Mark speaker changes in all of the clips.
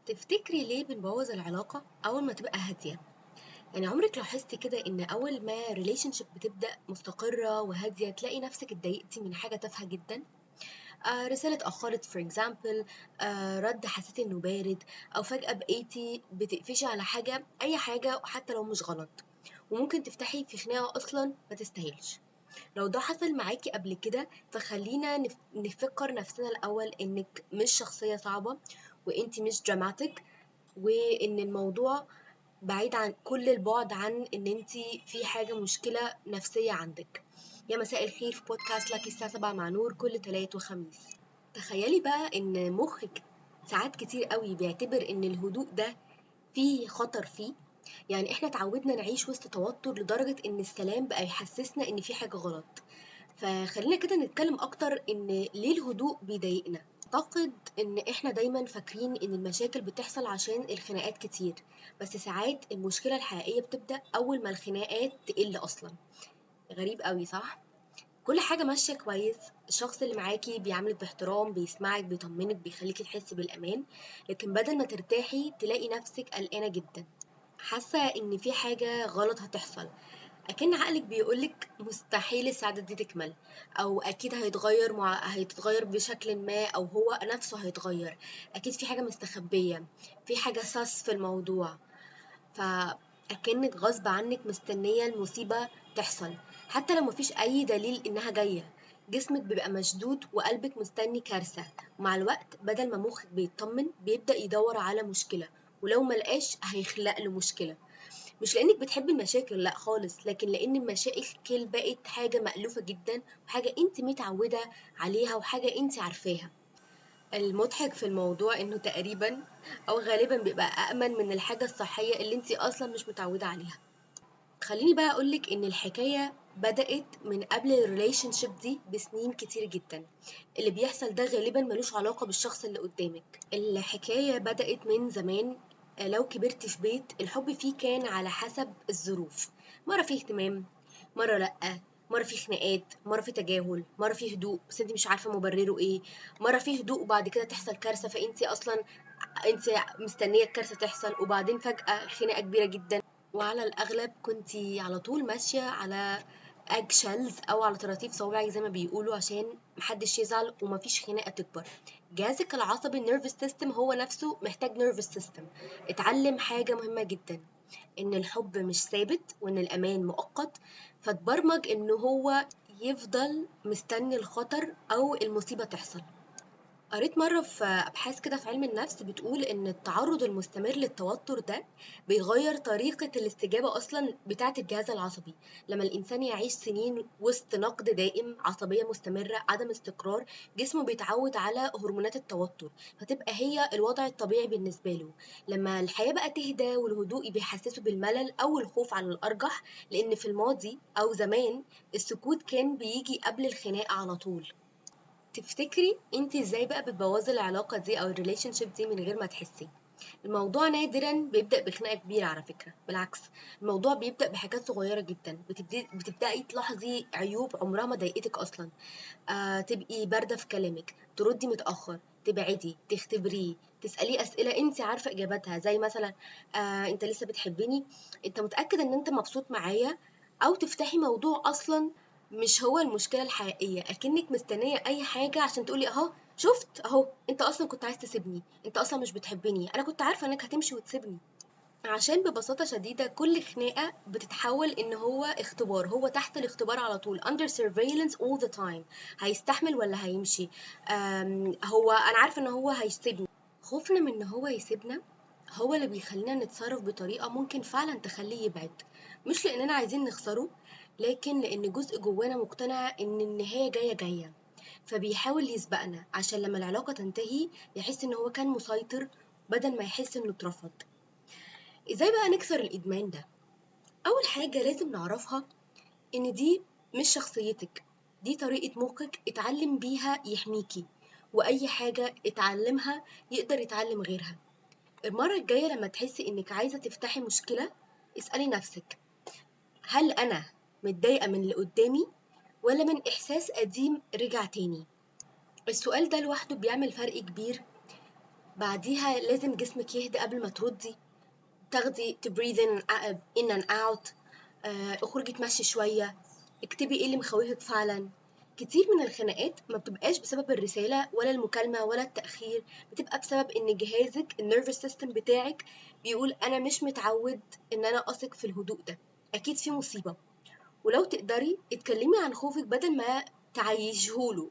Speaker 1: تفتكري ليه بنبوظ العلاقة أول ما تبقى هادية؟ يعني عمرك لاحظتي كده إن أول ما ريليشن شيب بتبدأ مستقرة وهادية تلاقي نفسك اتضايقتي من حاجة تافهة جدا؟ رسالة اتأخرت for example، رد حسيتي إنه بارد، أو فجأة بقيتي بتقفشي على حاجة، أي حاجة حتى لو مش غلط، وممكن تفتحي في خناقة أصلا ما تستاهلش. لو ده حصل معاكي قبل كده فخلينا نفكر نفسنا الأول إنك مش شخصية صعبة، وإنتي مش دراماتيك، وإن الموضوع بعيد عن كل البعد عن إن انتي في حاجة مشكلة نفسية عندك. يا مساء الخير في بودكاست لك الساعة 7 مع نور كل تلات وخميس. تخيلي بقى إن مخك ساعات كتير قوي بيعتبر إن الهدوء ده فيه خطر فيه. يعني احنا اتعودنا نعيش وسط توتر لدرجة إن السلام بقى يحسسنا إن في حاجة غلط. فخلينا كده نتكلم أكتر إن ليه الهدوء بيضايقنا. أعتقد إن إحنا دايما فاكرين إن المشاكل بتحصل عشان الخناقات كتير، بس ساعات المشكلة الحقيقية بتبدأ أول ما الخناقات تقل أصلا. غريب قوي صح؟ كل حاجة ماشية كويس، الشخص اللي معاكي بيعاملك باحترام، بيسمعك، بيطمنك، بيخليكي تحسي بالأمان، لكن بدل ما ترتاحي تلاقي نفسك قلقانة جدا، حاسة إن في حاجة غلط هتحصل. أكن عقلك بيقولك مستحيل السعادة دي تكمل، أو أكيد هيتغير بشكل ما، أو هو نفسه هيتغير. أكيد في حاجة مستخبية، في حاجة ساس في الموضوع. فأكنك غصب عنك مستنية المصيبة تحصل، حتى لو مفيش أي دليل إنها جاية. جسمك بيبقى مشدود وقلبك مستني كارثة، ومع الوقت بدل ما مخك بيطمن بيبدأ يدور على مشكلة، ولو ملقاش هيخلق له مشكلة. مش لأنك بتحبي المشاكل، لأ خالص، لكن لأن المشاكل بقت حاجة مألوفة جدا، وحاجة انت متعودة عليها، وحاجة انت عارفاها. المضحك في الموضوع انه تقريبا او غالبا بيبقى أأمن من الحاجة الصحية اللي انت اصلا مش متعودة عليها. خليني بقى أقولك إن الحكاية بدأت من قبل الريليشن شيب دي بسنين كتير جدا. اللي بيحصل ده غالبا ملوش علاقة بالشخص اللي قدامك، الحكاية بدأت من زمان. لو كبرت في بيت الحب فيه كان على حسب الظروف، مرة فيه اهتمام، مرة لأ، مرة فيه خناقات، مرة فيه تجاهل، مرة فيه هدوء بس انت مش عارفة مبرره ايه، مرة فيه هدوء وبعد كده تحصل كارثة فانت اصلا انت مستنية الكارثة تحصل، وبعدين فجأة خناقة كبيرة جدا. وعلى الأغلب كنتي على طول ماشية على egg shells أو على طراطيف صوابعك زي ما بيقولوا، عشان محدش يزعل ومفيش خناقة تكبر. جهازك العصبي nervous system هو نفسه محتاج nervous system. اتعلم حاجة مهمة جدا، إن الحب مش ثابت وإن الأمان مؤقت، فاتبرمج إن هو يفضل مستني الخطر أو المصيبة تحصل. قريت مرة في أبحاث كده في علم النفس بتقول إن التعرض المستمر للتوتر ده بيغير طريقة الاستجابة أصلا بتاعة الجهاز العصبي. لما الإنسان يعيش سنين وسط نقد دائم، عصبية مستمرة، عدم استقرار، جسمه بيتعود على هرمونات التوتر، فتبقى هي الوضع الطبيعي بالنسبة له. لما الحياة بقى تهدى والهدوء بيحسسه بالملل أو الخوف على الأرجح، لأن في الماضي أو زمان السكوت كان بيجي قبل الخناقة على طول. تفتكري انت ازاي بقى بتبوظي العلاقة دي او الريليشن شيب دي من غير ما تحسي؟ الموضوع نادرا بيبدأ بخناقة كبيرة، على فكرة بالعكس، الموضوع بيبدأ بحاجات صغيرة جدا. بتبدأي تلاحظي عيوب عمرها ما ضايقتك أصلا. تبقي باردة في كلامك، تردي متأخر، تبعدي، تختبريه، تسأليه أسئلة انت عارفة إجاباتها، زي مثلا انت لسه بتحبني، انت متأكد ان انت مبسوط معايا، أو تفتحي موضوع أصلا مش هو المشكلة الحقيقية، أكنك مستنية أي حاجة عشان تقولي أهو شفت أهو أنت أصلا كنت عايز تسيبني، أنت أصلا مش بتحبني، أنا كنت عارفة إنك هتمشي وتسيبني. عشان ببساطة شديدة كل خناقة بتتحول إن هو اختبار، هو تحت الاختبار على طول under surveillance all the time. هيستحمل ولا هيمشي؟ هو أنا عارفة إن هو هيسيبني. خوفنا من إن هو يسيبنا هو اللي بيخلينا نتصرف بطريقة ممكن فعلا تخليه يبعد، مش لأننا عايزين نخسره، لكن لأن جزء جوانا مقتنع إن النهاية جاية، فبيحاول يسبقنا عشان لما العلاقة تنتهي يحس إن هو كان مسيطر بدل ما يحس إنه اترفض. إزاي بقى نكسر الإدمان ده؟ أول حاجة لازم نعرفها إن دي مش شخصيتك، دي طريقة مخك اتعلم بيها يحميكي، وأي حاجة اتعلمها يقدر يتعلم غيرها. المرة الجاية لما تحسي إنك عايزة تفتحي مشكلة، اسألي نفسك، هل أنا متضايقة من اللي قدامي ولا من إحساس قديم رجع تاني؟ السؤال ده لوحده بيعمل فرق كبير بعديها لازم جسمك يهدى قبل ما تردي، تاخدي to breathe in and out. اخرجي تمشي شوية، اكتبي ايه اللي مخوفك فعلا. كتير من الخناقات ما بتبقاش بسبب الرسالة ولا المكالمة ولا التأخير، بتبقى بسبب ان جهازك النيرفس سيستم بتاعك بيقول انا مش متعود ان انا اثق في الهدوء ده، اكيد في مصيبة. ولو تقدري اتكلمي عن خوفك بدل ما تعيشهوله.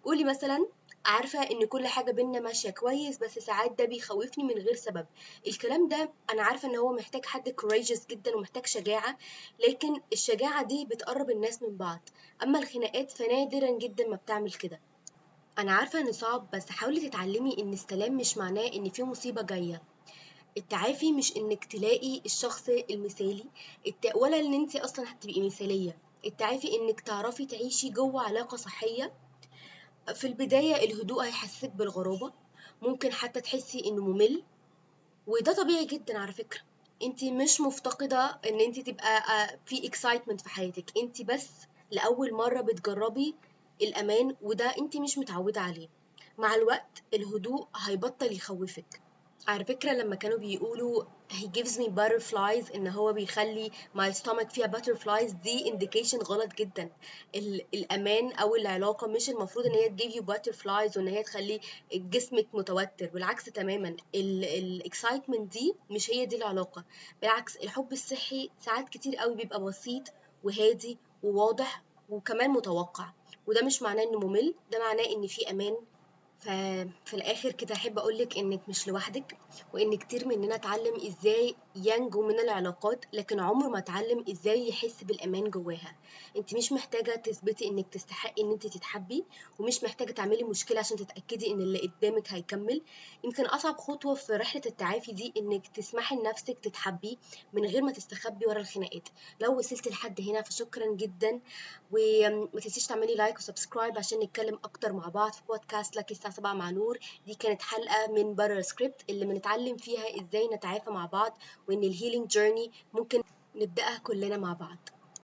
Speaker 1: قولي مثلا عارفة ان كل حاجة بينا ماشية كويس، بس ساعات ده بيخوفني من غير سبب. الكلام ده انا عارفة ان هو محتاج حد courageous جدا ومحتاج شجاعة، لكن الشجاعة دي بتقرب الناس من بعض، اما الخناقات فنادرا جدا ما بتعمل كده. انا عارفة ان صعب، بس حاولي تتعلمي ان السلام مش معناه ان في مصيبة جاية. التعافي مش انك تلاقي الشخص المثالي، ولا ان انت اصلا هتبقي مثالية. التعافي انك تعرفي تعيشي جوه علاقة صحية. في البداية الهدوء هيحسسك بالغرابة، ممكن حتى تحسي انه ممل، وده طبيعي جدا على فكرة. انت مش مفتقدة ان انت تبقى في excitement في حياتك، انت بس لأول مرة بتجربي الأمان، وده انت مش متعودة عليه. مع الوقت الهدوء هيبطل يخوفك. على فكرة لما كانوا بيقولوا he gives me butterflies ان هو بيخلي my stomach فيها butterflies، دي indication غلط جدا. الامان او العلاقة مش المفروض ان هي give you butterflies وان هي تخلي جسمك متوتر، بالعكس تماما. ال excitement دي مش هي دي العلاقة. بالعكس الحب الصحي ساعات كتير قوي بيبقى بسيط وهادي وواضح وكمان متوقع، وده مش معناه انه ممل، ده معناه ان في امان. ففي الآخر كده أحب أقولك إنك مش لوحدك، وإن كتير مننا اتعلم إزاي ينجو من العلاقات لكن عمره ما اتعلم إزاي يحس بالأمان جواها. انت مش محتاجة تثبتي إنك تستحقي إن انت تتحبي، ومش محتاجة تعملي مشكلة عشان تتأكدي إن اللي قدامك هيكمل. يمكن أصعب خطوة في رحلة التعافي دي إنك تسمحي لنفسك تتحبي من غير ما تستخبي ورا الخناقات. لو وصلت لحد هنا فشكرا جدا، وما تنسيش تعملي لايك وسبسكرايب عشان نتكلم اكتر مع بعض في بودكاست لك الساعة 7 مع نور. دي كانت حلقة من بره سكريبت اللي بنتعلم فيها ازاي نتعافى مع بعض، وان الهيلينج جيرني ممكن نبدأها كلنا مع بعض.